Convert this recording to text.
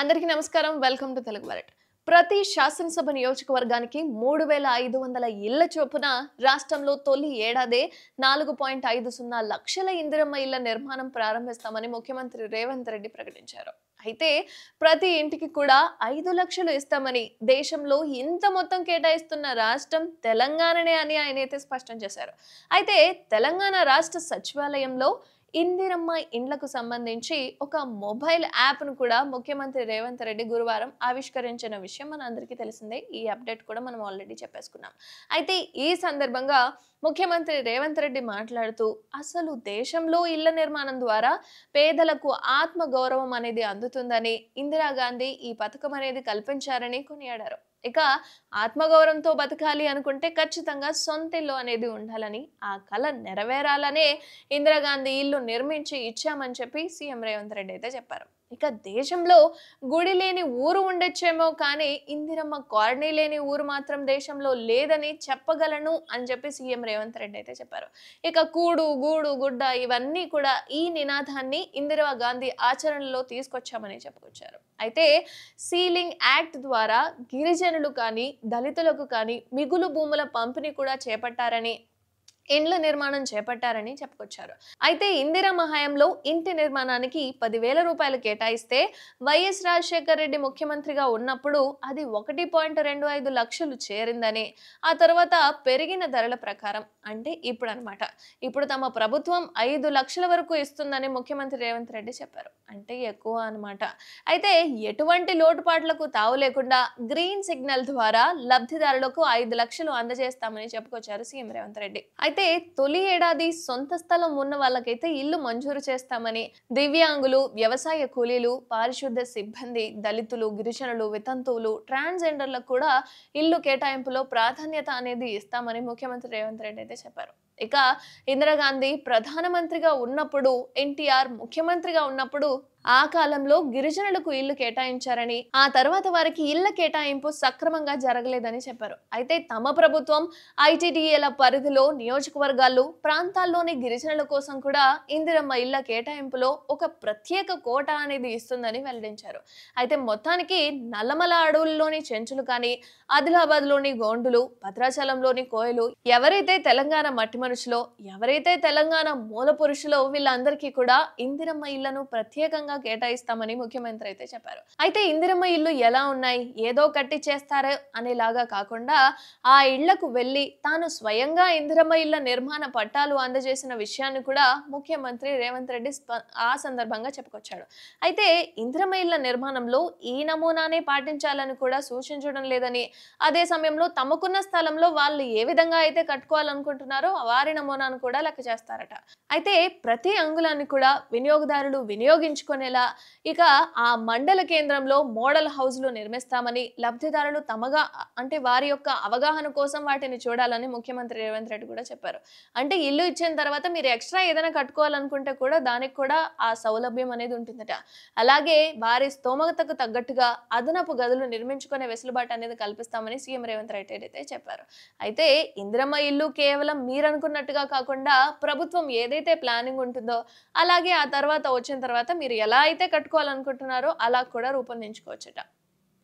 అందరికీ నమస్కారం. Welcome to Telugu world. ప్రతి శాసనసభ నియోజకవర్గానికి 3500 ఇళ్ల చొప్పున రాష్ట్రంలో తొలి ఏడాదే 4.50 లక్షల ఇందిరమ్మ ఇళ్ల నిర్మాణం ప్రారంభిస్తామని ముఖ్యమంత్రి రేవంత్ రెడ్డి ప్రకటించారు. అయితే ప్రతి ఇంటికి కూడా 5 లక్షలు ఇస్తామని దేశంలో ఇంత మొత్తం కేటాయిస్తున్న రాష్ట్రం తెలంగాణనే అని ఆయనైతే స్పష్టం చేశారు. అయితే తెలంగాణ రాష్ట్ర సచివాలయంలో ఇందిరమ్మ ఇండ్లకు సంబంధించి ఒక మొబైల్ యాప్ను కూడా ముఖ్యమంత్రి రేవంత్ రెడ్డి గురువారం ఆవిష్కరించిన విషయం మనందరికీ తెలిసిందే. ఈ అప్డేట్ కూడా మనం ఆల్రెడీ చెప్పేసుకున్నాం. అయితే ఈ సందర్భంగా ముఖ్యమంత్రి రేవంత్ రెడ్డి మాట్లాడుతూ అసలు దేశంలో ఇళ్ల నిర్మాణం ద్వారా పేదలకు ఆత్మ గౌరవం అనేది అందుతుందని, ఇందిరాగాంధీ ఈ పథకం అనేది కల్పించారని కొనియాడారు. ఇక ఆత్మగౌరవంతో బతకాలి అనుకుంటే ఖచ్చితంగా సొంత ఇల్లు అనేది ఉండాలని, ఆ కల నెరవేరాలనే ఇందిరాగాంధీ ఇల్లు నిర్మించి ఇచ్చామని చెప్పి సీఎం రేవంత్ రెడ్డి అయితే చెప్పారు. ఇక దేశంలో గుడి లేని ఊరు ఉండొచ్చేమో కానీ ఇందిరమ్మ కాలనీ లేని ఊరు మాత్రం దేశంలో లేదని చెప్పగలను అని చెప్పి సీఎం రేవంత్ రెడ్డి అయితే చెప్పారు. ఇక కూడు గూడు గుడ్డ ఇవన్నీ కూడా ఈ నినాదాన్ని ఇందిరా గాంధీ ఆచరణలో తీసుకొచ్చామని చెప్పుకొచ్చారు. అయితే సీలింగ్ యాక్ట్ ద్వారా గిరిజనులు కానీ దళితులకు కానీ మిగులు భూముల పంపిణీ కూడా చేపట్టారని, ఇండ్ల నిర్మాణం చేపట్టారని చెప్పుకొచ్చారు. అయితే ఇందిరమ్మ హయాంలో ఇంటి నిర్మాణానికి 10,000 రూపాయలు కేటాయిస్తే వైఎస్ రాజశేఖర రెడ్డి ముఖ్యమంత్రిగా ఉన్నప్పుడు అది 1.25 లక్షలు చేరిందని, ఆ తర్వాత పెరిగిన ధరల ప్రకారం అంటే ఇప్పుడు తమ ప్రభుత్వం 5 లక్షల వరకు ఇస్తుందని ముఖ్యమంత్రి రేవంత్ రెడ్డి చెప్పారు. అంటే ఎక్కువ అన్నమాట. అయితే ఎటువంటి లోటుపాట్లకు తావు లేకుండా గ్రీన్ సిగ్నల్ ద్వారా లబ్ధిదారులకు 5 లక్షలు అందజేస్తామని చెప్పుకొచ్చారు సీఎం రేవంత్ రెడ్డి. అయితే తొలి ఏడాది సొంత స్థలం ఉన్న వాళ్ళకైతే ఇల్లు మంజూరు చేస్తామని, దివ్యాంగులు, వ్యవసాయ కూలీలు, పారిశుద్ధ సిబ్బంది, దళితులు, గిరిజనులు, వితంతువులు, ట్రాన్స్జెండర్లకు కూడా ఇల్లు కేటాయింపులో ప్రాధాన్యత అనేది ఇస్తామని ముఖ్యమంత్రి రేవంత్ రెడ్డి అయితే చెప్పారు. ఇక ఇందిరాగాంధీ ప్రధానమంత్రిగా ఉన్నప్పుడు, ఎన్టీఆర్ ముఖ్యమంత్రిగా ఉన్నప్పుడు ఆ కాలంలో గిరిజనులకు ఇల్లు కేటాయించారని, ఆ తర్వాత వారికి ఇళ్ల కేటాయింపు సక్రమంగా జరగలేదని చెప్పారు. అయితే తమ ప్రభుత్వం ఐటీడీఏల పరిధిలో నియోజకవర్గాలు, ప్రాంతాల్లోని గిరిజనుల కోసం కూడా ఇందిరమ్మ ఇళ్ల కేటాయింపులో ఒక ప్రత్యేక కోట అనేది ఇస్తుందని వెల్లడించారు. అయితే మొత్తానికి నల్లమల అడవుల్లోని చెంచులు కానీ, ఆదిలాబాద్లోని గోండులు, భద్రాచలంలోని కోయలు, ఎవరైతే తెలంగాణ మట్టి మనుషులో, ఎవరైతే తెలంగాణ మూల పురుషులో వీళ్ళందరికీ కూడా ఇందిరమ్మ ఇళ్లను ప్రత్యేకంగా కేటాయిస్తామని ముఖ్యమంత్రి అయితే చెప్పారు. అయితే ఇందిరమ్మ ఇల్లు ఎలా ఉన్నాయి, ఏదో కట్టి చేస్తారు అనేలాగా కాకుండా ఆ ఇళ్లకు వెళ్లి తాను స్వయంగా ఇందిరమ్మ ఇళ్ల నిర్మాణ పట్టాలు అందజేసిన విషయాన్ని కూడా ముఖ్యమంత్రి రేవంత్ రెడ్డి ఆ సందర్భంగా చెప్పుకొచ్చాడు. అయితే ఇందిరమ్మ ఇళ్ల నిర్మాణంలో ఈ నమూనానే పాటించాలని కూడా సూచించడం లేదని, అదే సమయంలో తమకున్న స్థలంలో వాళ్ళు ఏ విధంగా అయితే కట్టుకోవాలనుకుంటున్నారో వారి నమూనాను కూడా లెక్క చేస్తారట. అయితే ప్రతి అంగుళాన్ని కూడా వినియోగదారులు వినియోగించుకునేలా ఇక ఆ మండల కేంద్రంలో మోడల్ హౌస్లు నిర్మిస్తామని, లబ్ధిదారులు తమగా అంటే వారి యొక్క అవగాహన కోసం వాటిని చూడాలని ముఖ్యమంత్రి రేవంత్ రెడ్డి కూడా చెప్పారు. అంటే ఇల్లు ఇచ్చిన తర్వాత మీరు ఎక్స్ట్రా ఏదైనా కట్టుకోవాలనుకుంటే కూడా దానికి కూడా ఆ సౌలభ్యం అనేది ఉంటుందట. అలాగే వారి స్తోమతకు తగ్గట్టుగా అదనపు గదులు నిర్మించుకునే వెసులుబాటు అనేది కల్పిస్తామని సీఎం రేవంత్ రెడ్డి అయితే చెప్పారు. అయితే ఇందిరమ్మ ఇల్లు కేవలం మీరు అనుకున్నట్టుగా కాకుండా ప్రభుత్వం ఏదైతే ప్లానింగ్ ఉంటుందో అలాగే ఆ తర్వాత వచ్చిన తర్వాత మీరు ఎలా అయితే కట్టుకోవాలనుకుంటున్నారో అలా కూడా రూపొందించుకోవచ్చట.